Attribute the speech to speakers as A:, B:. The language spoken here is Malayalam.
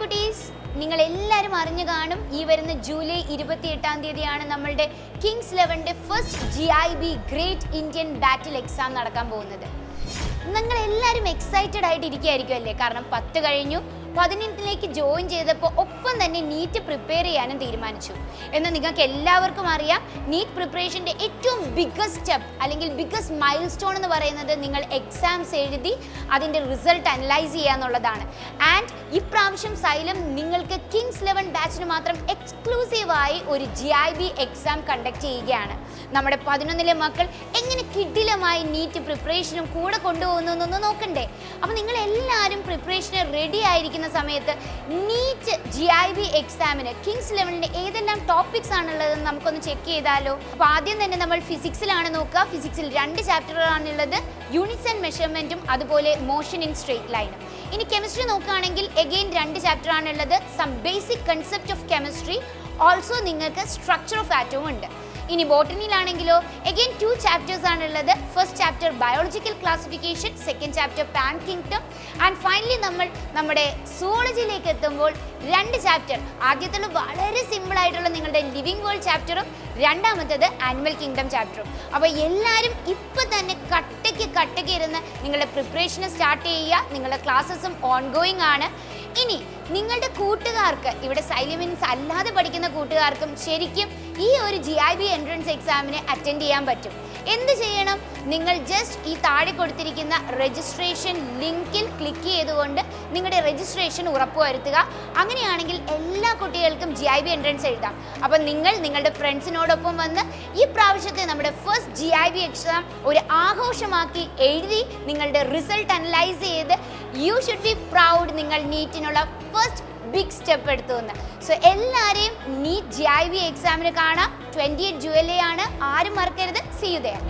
A: കുട്ടീസ്, നിങ്ങൾ എല്ലാവരും അറിഞ്ഞു കാണും, ഈ വരുന്ന ജൂലൈ 28-ാം തീയതിയാണ് നമ്മളുടെ കിങ്സ് 11ന്റെ first GIB Great Indian Battle exam നടക്കാൻ പോകുന്നത്. നിങ്ങൾ എല്ലാവരും എക്സൈറ്റഡ് ആയിട്ട് ഇരിക്കുകയായിരിക്കും അല്ലേ? കാരണം 10 കഴിഞ്ഞു, 18ലേക്ക് ജോയിൻ ചെയ്തപ്പോൾ ഒപ്പം തന്നെ നീറ്റ് പ്രിപ്പയർ ചെയ്യാനും തീരുമാനിച്ചു. എന്ന് നിങ്ങൾക്ക് എല്ലാവർക്കും അറിയാം, നീറ്റ് പ്രിപ്പറേഷൻ്റെ ഏറ്റവും ബിഗ്ഗസ്റ്റ് സ്റ്റെപ്പ് അല്ലെങ്കിൽ ബിഗ്ഗസ്റ്റ് മൈൽ സ്റ്റോൺ എന്ന് പറയുന്നത് നിങ്ങൾ എക്സാംസ് എഴുതി അതിൻ്റെ റിസൾട്ട് അനലൈസ് ചെയ്യുക എന്നുള്ളതാണ്. ആൻഡ് ഇപ്രാവശ്യം സൈലം നിങ്ങൾക്ക് കിങ്സ് 11 ബാച്ചിന് മാത്രം എക്സ്ക്ലൂസീവായി ഒരു GIB എക്സാം കണ്ടക്ട് ചെയ്യുകയാണ്. നമ്മുടെ 11ലെ മക്കൾ എങ്ങനെ കിടിലമായി നീറ്റ് പ്രിപ്പറേഷനും കൂടെ കൊണ്ടുപോകുന്നു എന്നൊന്ന് നോക്കണ്ടേ? അപ്പോൾ നിങ്ങൾ എല്ലാവരും പ്രിപ്പറേഷന് റെഡി ആയിരിക്കുന്ന സമയത്ത് നീറ്റ് GIB എക്സാമിന് കിങ്സ് 11ന്റെ ഏതെല്ലാം ടോപ്പിക്സ് ആണുള്ളതെന്ന് നമുക്കൊന്ന് ചെക്ക് ചെയ്താലോ? അപ്പോൾ ആദ്യം തന്നെ നമ്മൾ ഫിസിക്സിലാണ് നോക്കുക. ഫിസിക്സിൽ 2 ചാപ്റ്ററുകളാണുള്ളത്, യൂണിറ്റ്സ് ആൻഡ് മെഷർമെൻറ്റും അതുപോലെ മോഷൻ ഇൻ സ്ട്രേറ്റ് ലൈനും. ഇനി കെമിസ്ട്രി നോക്കുകയാണെങ്കിൽ എഗെയിൻ 2 ചാപ്റ്റർ ആണുള്ളത്, some basic concept of chemistry, also നിങ്ങൾക്ക് സ്ട്രക്ചർ ഓഫ് ആറ്റവും ഉണ്ട്. ഇനി ബോട്ടണിയിലാണെങ്കിലോ എഗെയിൻ 2 ചാപ്റ്റേഴ്സ് ആണുള്ളത്. First chapter biological classification, second chapter plant kingdom, and finally നമ്മൾ നമ്മുടെ സുവോളജിയിലേക്ക് എത്തുമ്പോൾ 2 ചാപ്റ്റർ. ആദ്യത്തേത് വളരെ സിമ്പിൾ ആയിട്ടുള്ള നിങ്ങളുടെ ലിവിങ് വേൾഡ് ചാപ്റ്ററും രണ്ടാമത്തേത് ആനിമൽ കിങ്ഡം ചാപ്റ്ററും. അപ്പോൾ എല്ലാവരും ഇപ്പം തന്നെ കട്ടയ്ക്ക് ഇരുന്ന് നിങ്ങളുടെ പ്രിപ്പറേഷന് സ്റ്റാർട്ട് ചെയ്യുക. നിങ്ങളുടെ ക്ലാസ്സസും ഓൺഗോയിങ് ആണ്. ഇനി നിങ്ങളുടെ കൂട്ടുകാർക്ക്, ഇവിടെ സൈലമിൻസ് അല്ലാതെ പഠിക്കുന്ന കൂട്ടുകാർക്കും ശരിക്കും ഈ ഒരു GIB എൻട്രൻസ് എക്സാമിനെ അറ്റൻഡ് ചെയ്യാൻ പറ്റും. എന്ത് ചെയ്യണം? നിങ്ങൾ ജസ്റ്റ് ഈ താഴെ കൊടുത്തിരിക്കുന്ന രജിസ്ട്രേഷൻ ലിങ്കിൽ ക്ലിക്ക് ചെയ്തുകൊണ്ട് നിങ്ങളുടെ രജിസ്ട്രേഷൻ ഉറപ്പുവരുത്തുക. അങ്ങനെയാണെങ്കിൽ എല്ലാ കുട്ടികൾക്കും GIB എൻട്രൻസ് എഴുതാം. അപ്പം നിങ്ങൾ നിങ്ങളുടെ ഫ്രണ്ട്സിനോടൊപ്പം വന്ന് ഈ പ്രാവശ്യത്തെ നമ്മുടെ ഫസ്റ്റ് GIB എക്സാം ഒരു ആഘോഷമാക്കി എഴുതി നിങ്ങളുടെ റിസൾട്ട് അനലൈസ് ചെയ്ത് യു ഷുഡ് ബി പ്രൗഡ്, നിങ്ങൾ നീറ്റിനുള്ള ഫസ്റ്റ് ബിഗ് സ്റ്റെപ്പ് എടുത്തു എന്ന്. സോ എല്ലാവരെയും നീറ്റ് GIB എക്സാമിന് കാണാം. 28 ജൂലൈ ആണ്, ആരും മറക്കരുത്. See you there.